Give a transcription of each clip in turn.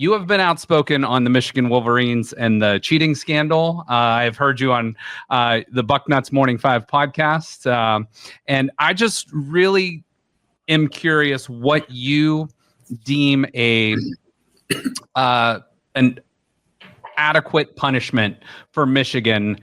You have been outspoken on the Michigan Wolverines and the cheating scandal. I've heard you on the Bucknuts Morning 5 podcast. And I just really am curious what you deem an adequate punishment for Michigan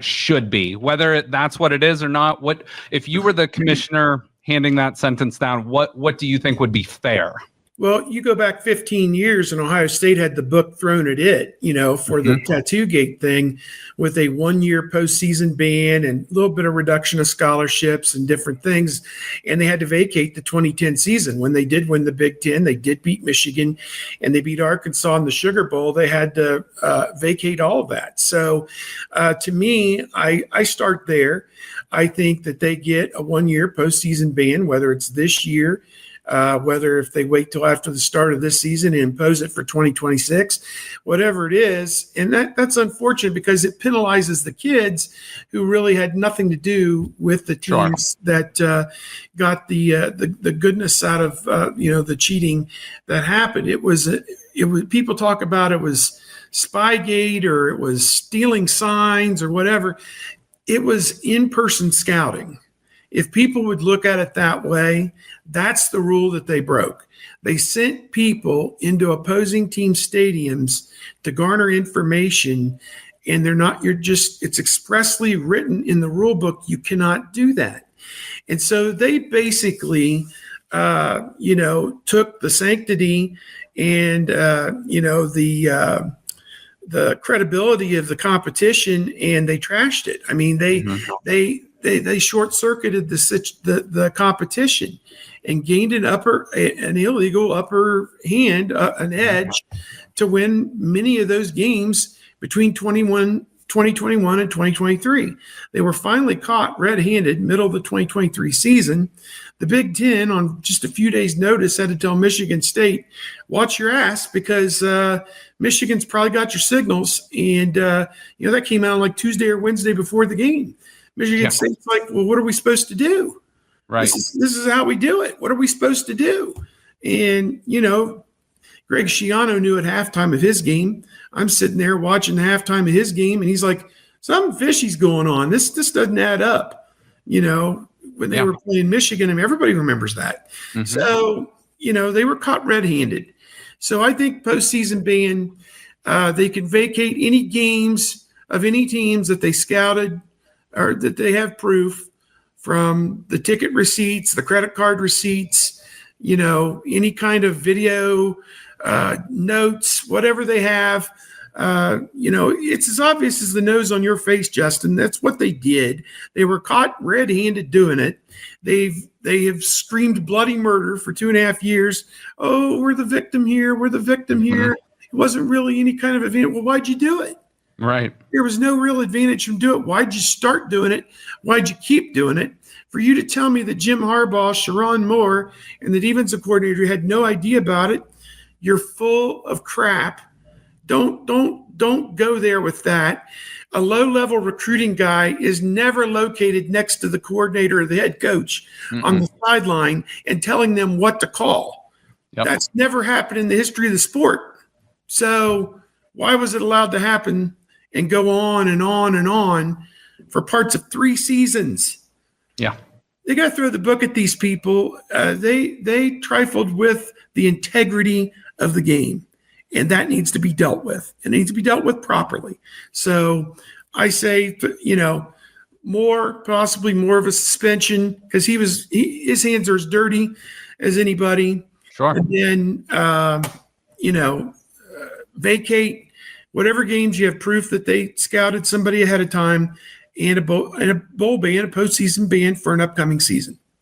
should be, whether that's what it is or not. What if you were the commissioner handing that sentence down? What do you think would be fair? Well, you go back 15 years and Ohio State had the book thrown at it, for the tattoo gate thing with a 1-year postseason ban and a little bit of reduction of scholarships and different things. And they had to vacate the 2010 season. When they did win the Big Ten, they did beat Michigan and they beat Arkansas in the Sugar Bowl. They had to vacate all of that. So to me, I start there. I think that they get a 1-year postseason ban, whether it's this year, whether if they wait till after the start of this season and impose it for 2026, whatever it is. And that's unfortunate because it penalizes the kids who really had nothing to do with the teams that got the goodness out of the cheating that happened. It was people talk about it was Spygate or it was stealing signs or whatever. It was in-person scouting. If people would look at it that way, that's the rule that they broke. They sent people into opposing team stadiums to garner information, and it's expressly written in the rule book, you cannot do that. And so they basically, took the sanctity and, the credibility of the competition and they trashed it. I mean, they short-circuited the competition and gained an illegal upper hand, an edge to win many of those games between 2021 and 2023. They were finally caught red-handed middle of the 2023 season. The Big Ten, on just a few days' notice, had to tell Michigan State, watch your ass because Michigan's probably got your signals. And, that came out like Tuesday or Wednesday before the game. Michigan State's like, well, what are we supposed to do? Right. This is how we do it. What are we supposed to do? And, Greg Schiano knew at halftime of his game. I'm sitting there watching the halftime of his game, and he's like, something fishy's going on. This doesn't add up. When they were playing Michigan, everybody remembers that. Mm-hmm. So, they were caught red-handed. So I think postseason ban, they can vacate any games of any teams that they scouted or that they have proof from the ticket receipts, the credit card receipts, any kind of video notes, whatever they have. It's as obvious as the nose on your face, Justin. That's what they did. They were caught red-handed doing it. They have screamed bloody murder for 2.5 years. Oh, we're the victim here. We're the victim here. It wasn't really any kind of advantage. Well, why'd you do it? Right. There was no real advantage from doing it. Why'd you start doing it? Why'd you keep doing it? For you to tell me that Jim Harbaugh, Sharon Moore, and the defensive coordinator had no idea about it, you're full of crap. Don't go there with that. A low-level recruiting guy is never located next to the coordinator or the head coach on the sideline and telling them what to call. Yep. That's never happened in the history of the sport. So why was it allowed to happen and go on and on and on for parts of 3 seasons? Yeah. They got to throw the book at these people. They trifled with the integrity of the game. And that needs to be dealt with. It needs to be dealt with properly. So I say, possibly more of a suspension because his hands are as dirty as anybody. Sure. And then, vacate whatever games you have proof that they scouted somebody ahead of time and a bowl ban, a postseason ban for an upcoming season.